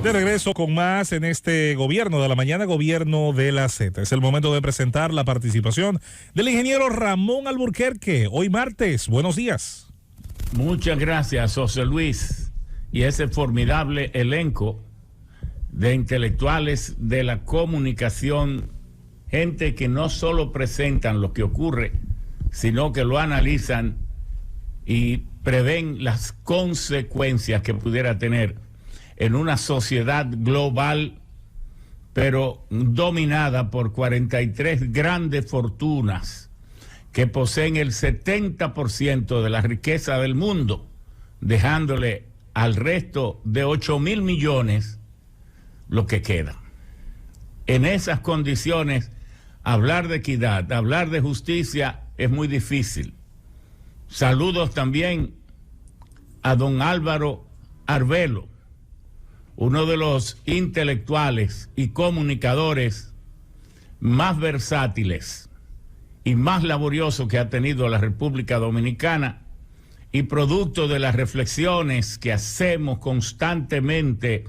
De regreso con más en este gobierno de la mañana, gobierno de la Z. Es el momento de presentar la participación del ingeniero Ramón Alburquerque. Hoy martes, buenos días. Muchas gracias, José Luis, y ese formidable elenco de intelectuales de la comunicación, gente que no solo presentan lo que ocurre, sino que lo analizan y prevén las consecuencias que pudiera tener en una sociedad global, pero dominada por 43 grandes fortunas que poseen el 70% de la riqueza del mundo, dejándole al resto de 8.000 millones lo que queda. En esas condiciones, hablar de equidad, hablar de justicia es muy difícil. Saludos también a don Álvaro Arbelo, uno de los intelectuales y comunicadores más versátiles y más laboriosos que ha tenido la República Dominicana, y producto de las reflexiones que hacemos constantemente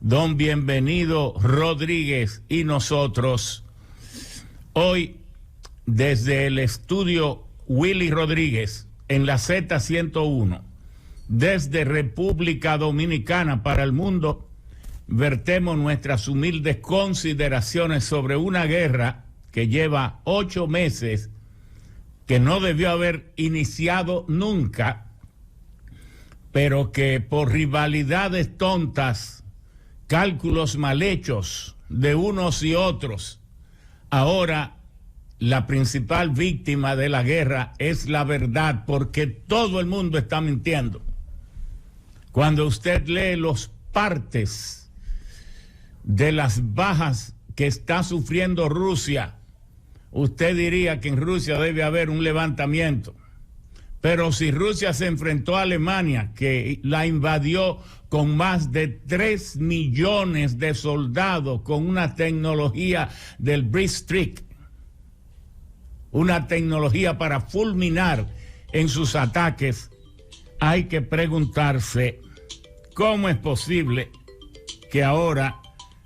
don Bienvenido Rodríguez y nosotros. Hoy, desde el estudio Willy Rodríguez en la Z101, desde República Dominicana para el mundo, vertemos nuestras humildes consideraciones sobre una guerra que lleva 8 meses, que no debió haber iniciado nunca, pero que por rivalidades tontas, cálculos mal hechos de unos y otros, ahora la principal víctima de la guerra es la verdad, porque todo el mundo está mintiendo. Cuando usted lee los partes de las bajas que está sufriendo Rusia, usted diría que en Rusia debe haber un levantamiento. Pero si Rusia se enfrentó a Alemania, que la invadió con más de 3 millones de soldados, con una tecnología del Blitzkrieg, una tecnología para fulminar en sus ataques, hay que preguntarse cómo es posible que ahora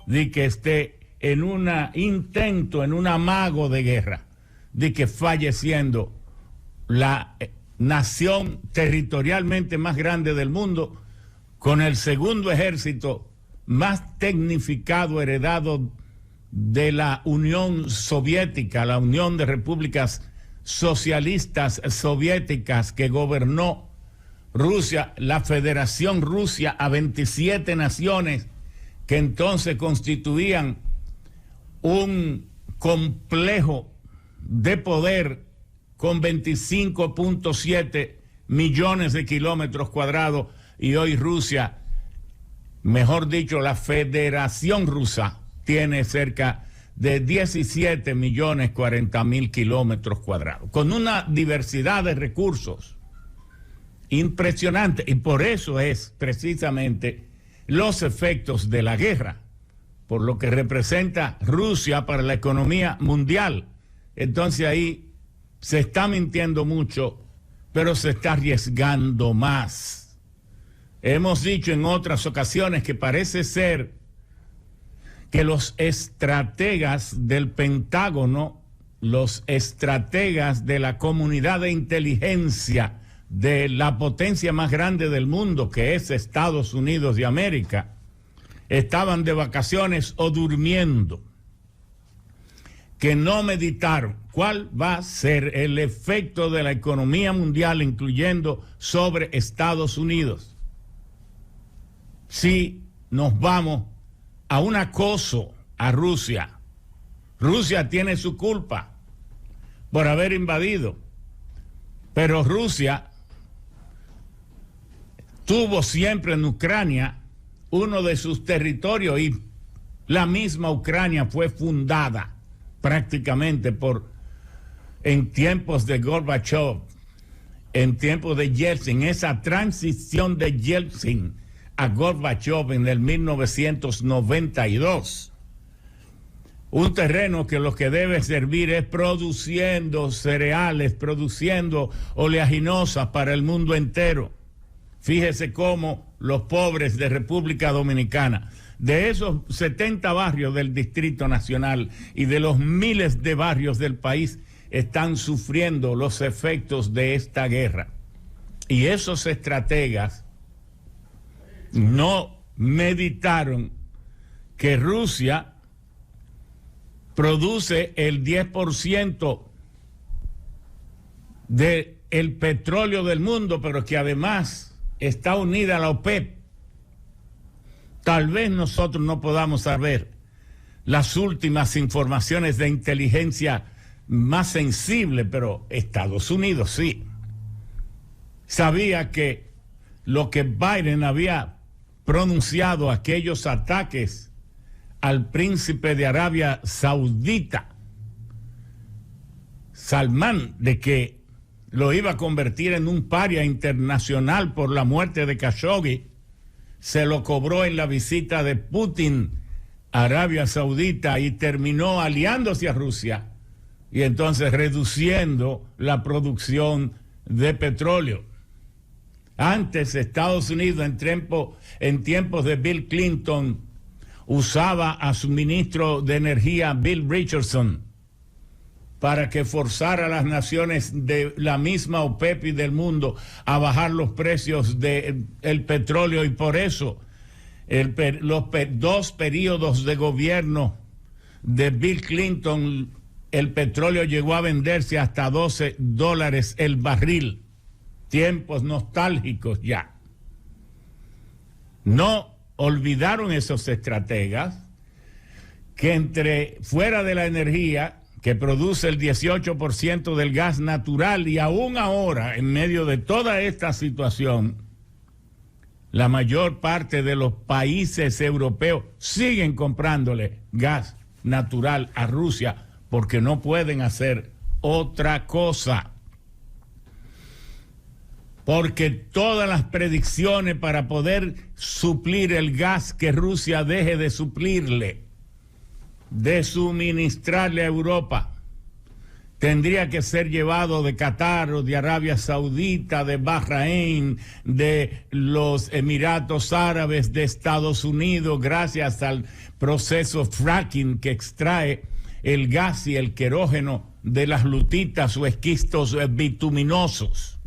de que esté en un intento, en un amago de guerra, de que falleciendo la nación territorialmente más grande del mundo, con el segundo ejército más tecnificado heredado de la Unión Soviética, la Unión de Repúblicas Socialistas Soviéticas que gobernó Rusia, la Federación Rusia, a 27 naciones que entonces constituían un complejo de poder con 25.7 millones de kilómetros cuadrados, y hoy Rusia, mejor dicho, la Federación Rusa, tiene cerca de 17 millones 40 mil kilómetros cuadrados, con una diversidad de recursos impresionante, y por eso es precisamente los efectos de la guerra, por lo que representa Rusia para la economía mundial. Entonces ahí se está mintiendo mucho, pero se está arriesgando más. Hemos dicho en otras ocasiones que parece ser que los estrategas del Pentágono, los estrategas de la comunidad de inteligencia de la potencia más grande del mundo, que es Estados Unidos de América, estaban de vacaciones o durmiendo, que no meditaron cuál va a ser el efecto de la economía mundial, incluyendo sobre Estados Unidos, si nos vamos a un acoso a Rusia. Rusia tiene su culpa por haber invadido, pero Rusia tuvo siempre en Ucrania uno de sus territorios, y la misma Ucrania fue fundada prácticamente en tiempos de Gorbachev, en tiempos de Yeltsin, esa transición de Yeltsin a Gorbachev en el 1992. Un terreno que lo que debe servir es produciendo cereales, produciendo oleaginosas para el mundo entero. Fíjese cómo los pobres de República Dominicana de esos 70 barrios del Distrito Nacional y de los miles de barrios del país están sufriendo los efectos de esta guerra. Y esos estrategas no meditaron que Rusia produce el 10% del petróleo del mundo, pero que además está unida a la OPEP. Tal vez nosotros no podamos saber las últimas informaciones de inteligencia más sensible, pero Estados Unidos sí. Sabía que lo que Biden había pronunciado, aquellos ataques al príncipe de Arabia Saudita, Salmán, de que lo iba a convertir en un paria internacional por la muerte de Khashoggi, se lo cobró en la visita de Putin a Arabia Saudita y terminó aliándose a Rusia y entonces reduciendo la producción de petróleo. Antes Estados Unidos en tiempos de Bill Clinton usaba a su ministro de Energía Bill Richardson para que forzara a las naciones de la misma OPEP y del mundo a bajar los precios del petróleo, y por eso los dos periodos de gobierno de Bill Clinton el petróleo llegó a venderse hasta $12 el barril. Tiempos nostálgicos ya. No olvidaron esos estrategas que fuera de la energía, que produce el 18% del gas natural, y aún ahora, en medio de toda esta situación, la mayor parte de los países europeos siguen comprándole gas natural a Rusia porque no pueden hacer otra cosa. Porque todas las predicciones para poder suplir el gas que Rusia deje de suplirle, de suministrarle a Europa, tendría que ser llevado de Qatar o de Arabia Saudita, de Bahrein, de los Emiratos Árabes, de Estados Unidos, gracias al proceso fracking que extrae el gas y el querógeno de las lutitas o esquistos bituminosos.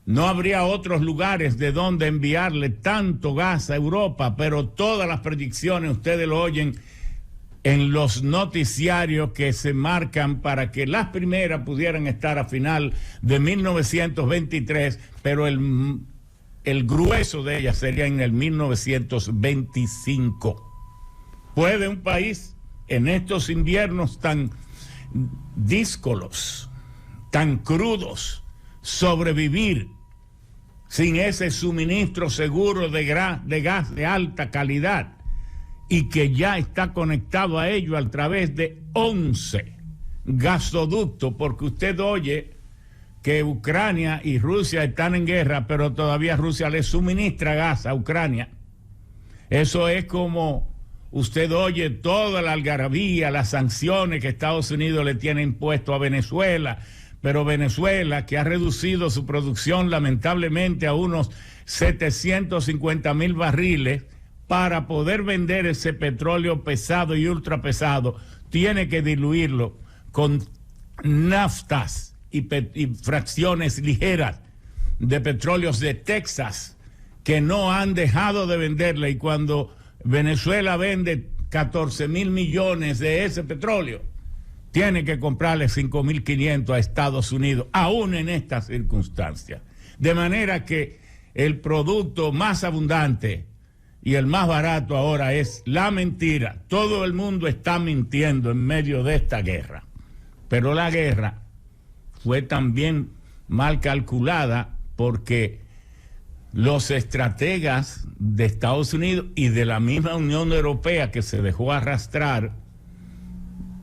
No habría otros lugares de donde enviarle tanto gas a Europa, pero todas las predicciones ustedes lo oyen en los noticiarios que se marcan para que las primeras pudieran estar a final de 1923, pero el grueso de ellas sería en el 1925. ¿Puede un país en estos inviernos tan díscolos, tan crudos, sobrevivir sin ese suministro seguro de gas de alta calidad, y que ya está conectado a ello a través de 11 gasoductos? Porque usted oye que Ucrania y Rusia están en guerra, pero todavía Rusia le suministra gas a Ucrania. Eso es como usted oye toda la algarabía, las sanciones que Estados Unidos le tiene impuesto a Venezuela, pero Venezuela, que ha reducido su producción lamentablemente a unos 750,000 barriles, para poder vender ese petróleo pesado y ultrapesado, tiene que diluirlo con naftas y fracciones ligeras de petróleos de Texas, que no han dejado de venderle. Y cuando Venezuela vende 14,000 millones de ese petróleo, tiene que comprarle 5,500 a Estados Unidos, aún en estas circunstancias. De manera que el producto más abundante y el más barato ahora es la mentira. Todo el mundo está mintiendo en medio de esta guerra. Pero la guerra fue también mal calculada porque los estrategas de Estados Unidos y de la misma Unión Europea, que se dejó arrastrar,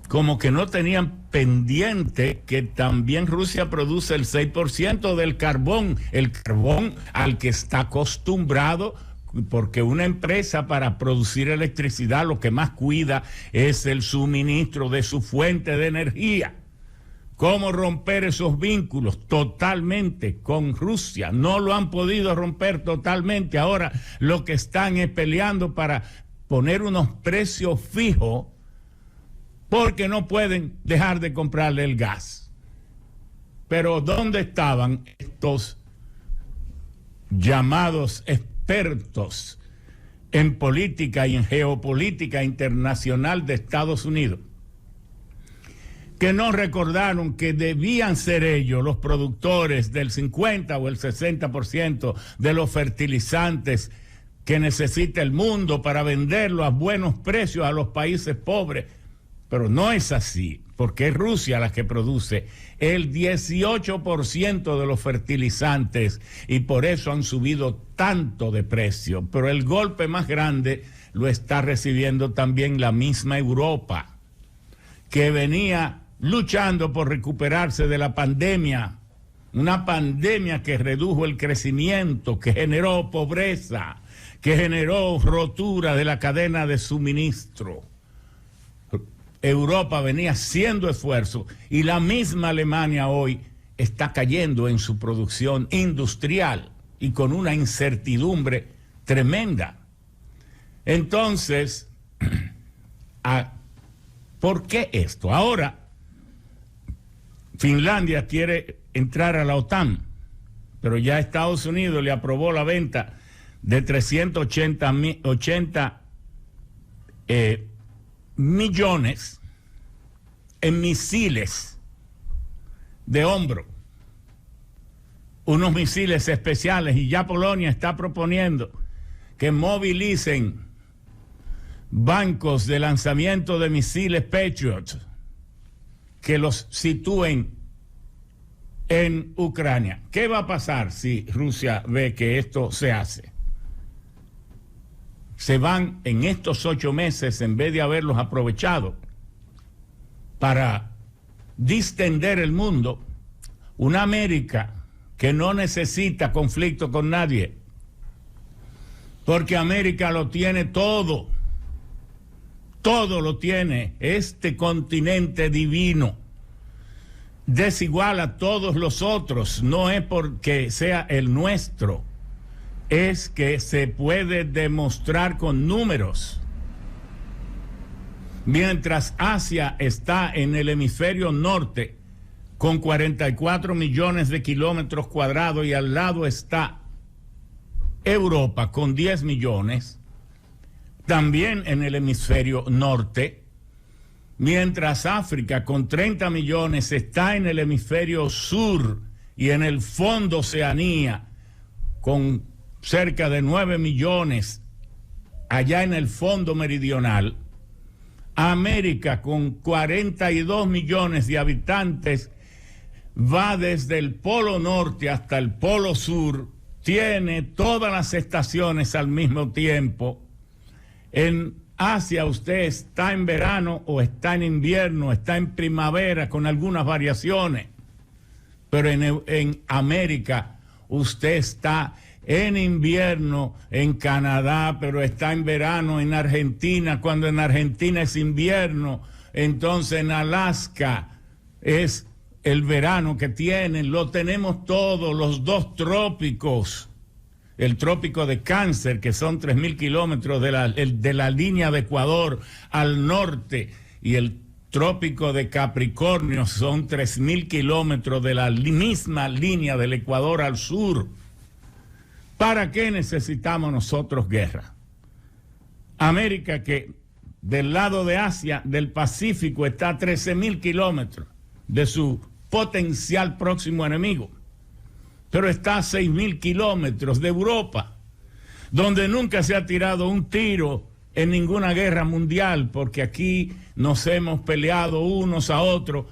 como que no tenían pendiente que también Rusia produce el 6% del carbón, el carbón al que está acostumbrado, porque una empresa para producir electricidad lo que más cuida es el suministro de su fuente de energía. cómo romper esos vínculos totalmente con Rusia. No lo han podido romper totalmente. Ahora lo que están es peleando para poner unos precios fijos porque no pueden dejar de comprarle el gas. Pero ¿dónde estaban estos llamados expertos en política y en geopolítica internacional de Estados Unidos, que no recordaron que debían ser ellos los productores del 50 o el 60% de los fertilizantes que necesita el mundo para venderlo a buenos precios a los países pobres? Pero no es así, porque es Rusia la que produce el 18% de los fertilizantes y por eso han subido tanto de precio. Pero el golpe más grande lo está recibiendo también la misma Europa, que venía luchando por recuperarse de la pandemia, una pandemia que redujo el crecimiento, que generó pobreza, que generó rotura de la cadena de suministro. Europa venía haciendo esfuerzos y la misma Alemania hoy está cayendo en su producción industrial y con una incertidumbre tremenda. Entonces, ¿por qué esto? Ahora, Finlandia quiere entrar a la OTAN, pero ya Estados Unidos le aprobó la venta de 380 millones en misiles de hombro, unos misiles especiales, y ya Polonia está proponiendo que movilicen bancos de lanzamiento de misiles Patriot que los sitúen en Ucrania. ¿Qué va a pasar si Rusia ve que esto se hace? Se van en estos 8 meses, en vez de haberlos aprovechado para distender el mundo, una América que no necesita conflicto con nadie, porque América lo tiene todo, todo lo tiene, este continente divino, desigual a todos los otros, no es porque sea el nuestro, es que se puede demostrar con números. Mientras Asia está en el hemisferio norte con 44 millones de kilómetros cuadrados y al lado está Europa con 10 millones, también en el hemisferio norte, mientras África con 30 millones está en el hemisferio sur y en el fondo Oceanía con cerca de 9 millones allá en el fondo meridional. América con 42 millones de habitantes va desde el polo norte hasta el polo sur, tiene todas las estaciones al mismo tiempo. En Asia usted está en verano o está en invierno, está en primavera con algunas variaciones, pero en América usted está en invierno en Canadá, pero está en verano en Argentina, cuando en Argentina es invierno, entonces en Alaska es el verano que tienen, lo tenemos todos, los 2 trópicos, el trópico de Cáncer, que son 3.000 kilómetros de la línea de Ecuador al norte, y el trópico de Capricornio son 3.000 kilómetros de la misma línea del Ecuador al sur. ¿Para qué necesitamos nosotros guerra? América, que del lado de Asia, del Pacífico, está a 13.000 kilómetros de su potencial próximo enemigo, pero está a 6.000 kilómetros de Europa, donde nunca se ha tirado un tiro en ninguna guerra mundial, porque aquí nos hemos peleado unos a otros,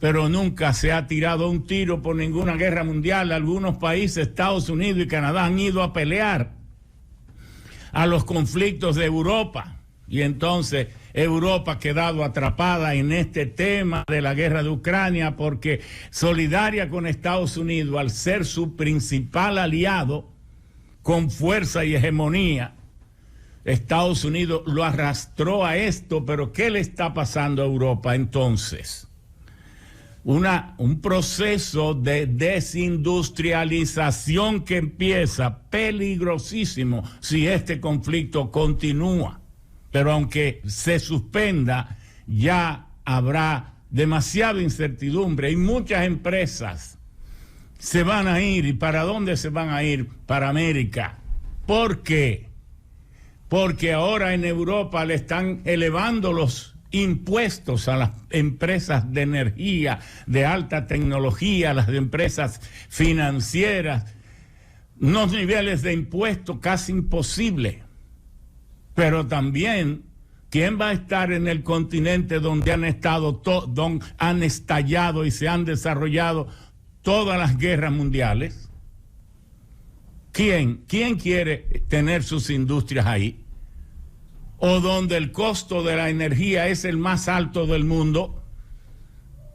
pero nunca se ha tirado un tiro por ninguna guerra mundial. Algunos países, Estados Unidos y Canadá, han ido a pelear a los conflictos de Europa, y entonces Europa ha quedado atrapada en este tema de la guerra de Ucrania, porque solidaria con Estados Unidos, al ser su principal aliado con fuerza y hegemonía, Estados Unidos lo arrastró a esto. Pero ¿qué le está pasando a Europa entonces? un proceso de desindustrialización que empieza peligrosísimo si este conflicto continúa. Pero aunque se suspenda, ya habrá demasiada incertidumbre y muchas empresas se van a ir. ¿Y para dónde se van a ir? Para América. ¿Por qué? Porque ahora en Europa le están elevando los impuestos a las empresas de energía, de alta tecnología, a las empresas financieras, unos niveles de impuestos casi imposibles. Pero también, ¿quién va a estar en el continente donde han estado, donde han estallado y se han desarrollado todas las guerras mundiales? ¿Quién quiere tener sus industrias ahí? O donde el costo de la energía es el más alto del mundo.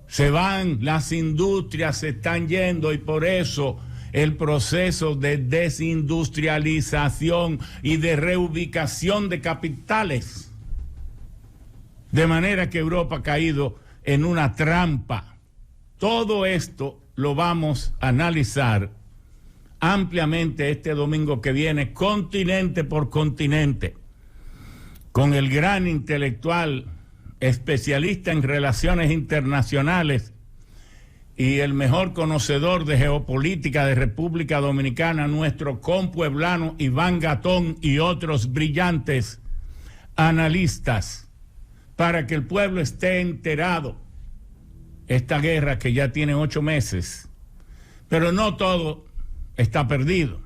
Se van, las industrias se están yendo y por eso el proceso de desindustrialización y de reubicación de capitales. De manera que Europa ha caído en una trampa. Todo esto lo vamos a analizar ampliamente este domingo que viene, continente por continente, con el gran intelectual, especialista en relaciones internacionales y el mejor conocedor de geopolítica de República Dominicana, nuestro compueblano Iván Gatón, y otros brillantes analistas, para que el pueblo esté enterado. Esta guerra que ya tiene 8 meses, pero no todo está perdido.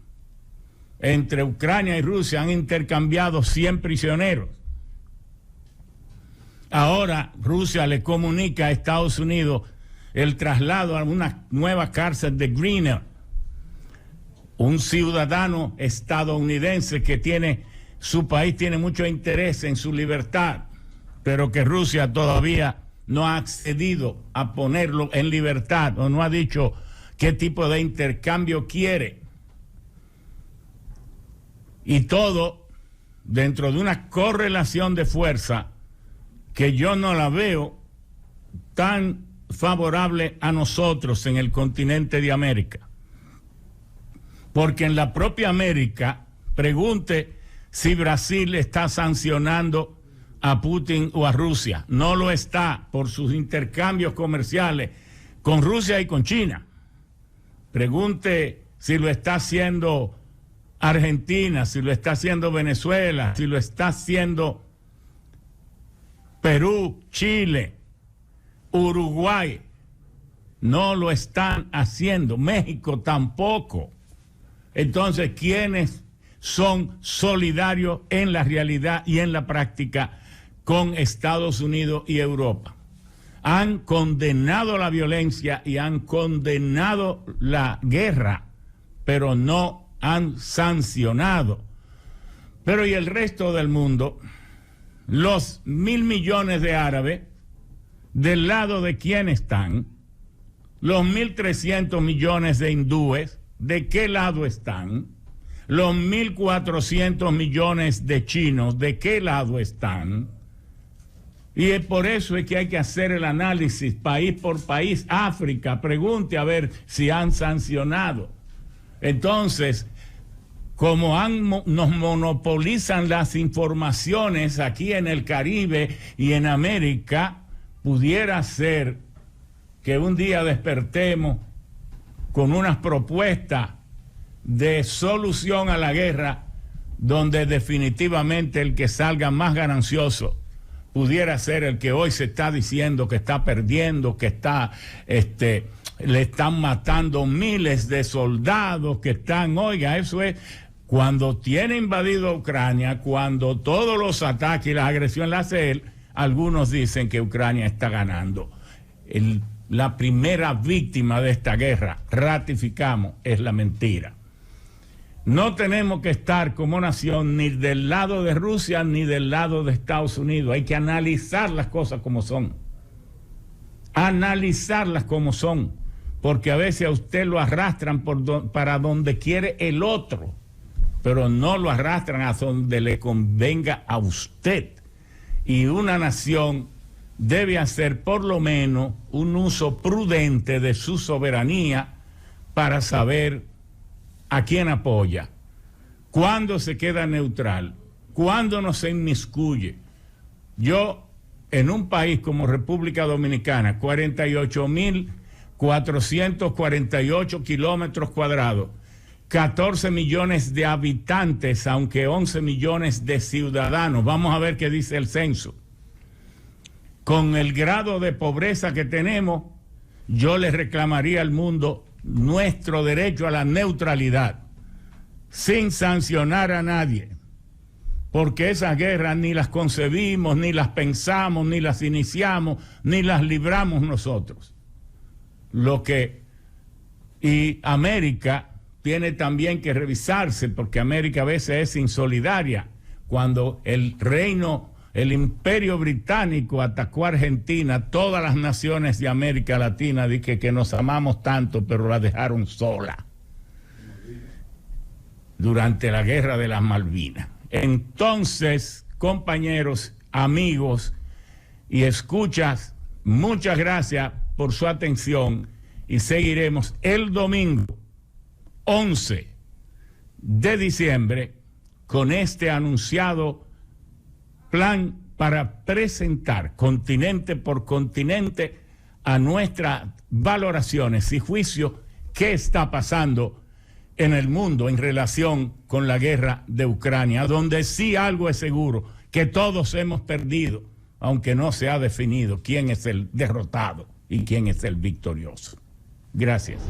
Entre Ucrania y Rusia han intercambiado 100 prisioneros. Ahora Rusia le comunica a Estados Unidos el traslado a una nueva cárcel de Greener, un ciudadano estadounidense que su país tiene mucho interés en su libertad, pero que Rusia todavía no ha accedido a ponerlo en libertad o no ha dicho qué tipo de intercambio quiere. Y todo dentro de una correlación de fuerza que yo no la veo tan favorable a nosotros en el continente de América. Porque en la propia América, pregunte si Brasil está sancionando a Putin o a Rusia. No lo está por sus intercambios comerciales con Rusia y con China. Pregunte si lo está haciendo Argentina, si lo está haciendo Venezuela, si lo está haciendo Perú, Chile, Uruguay. No lo están haciendo. México tampoco. Entonces, ¿quiénes son solidarios en la realidad y en la práctica con Estados Unidos y Europa? Han condenado la violencia y han condenado la guerra, pero no han sancionado. Pero ¿y el resto del mundo? Los 1.000 millones de árabes, ¿del lado de quién están? Los 1.300 millones de hindúes, ¿de qué lado están? Los 1.400 millones de chinos, ¿de qué lado están? Y es por eso es que hay que hacer el análisis país por país. África, pregunte a ver si han sancionado. Entonces, como nos monopolizan las informaciones aquí en el Caribe y en América, pudiera ser que un día despertemos con unas propuestas de solución a la guerra, donde definitivamente el que salga más ganancioso pudiera ser el que hoy se está diciendo que está perdiendo, que le están matando miles de soldados, que están, oiga, eso es cuando tiene invadido Ucrania, cuando todos los ataques y las agresiones las hace él. Algunos dicen que Ucrania está ganando. La primera víctima de esta guerra, ratificamos, es la mentira. No tenemos que estar como nación ni del lado de Rusia ni del lado de Estados Unidos. Hay que analizar las cosas como son. Analizarlas como son. Porque a veces a usted lo arrastran para donde quiere el otro, pero no lo arrastran a donde le convenga a usted. Y una nación debe hacer por lo menos un uso prudente de su soberanía para saber a quién apoya, cuándo se queda neutral, cuándo no se inmiscuye. Yo, en un país como República Dominicana, 48.448 kilómetros cuadrados, 14 millones de habitantes, aunque 11 millones de ciudadanos. Vamos a ver qué dice el censo. Con el grado de pobreza que tenemos, yo le reclamaría al mundo nuestro derecho a la neutralidad, sin sancionar a nadie, porque esas guerras ni las concebimos, ni las pensamos, ni las iniciamos, ni las libramos nosotros. Y América tiene también que revisarse, porque América a veces es insolidaria. Cuando el Imperio Británico atacó a Argentina, todas las naciones de América Latina dije que nos amamos tanto, pero la dejaron sola durante la Guerra de las Malvinas. Entonces, compañeros, amigos y escuchas, muchas gracias por su atención y seguiremos el domingo 11 de diciembre con este anunciado plan para presentar continente por continente a nuestras valoraciones y juicios qué está pasando en el mundo en relación con la guerra de Ucrania, donde sí algo es seguro, que todos hemos perdido, aunque no se ha definido quién es el derrotado y quién es el victorioso. Gracias.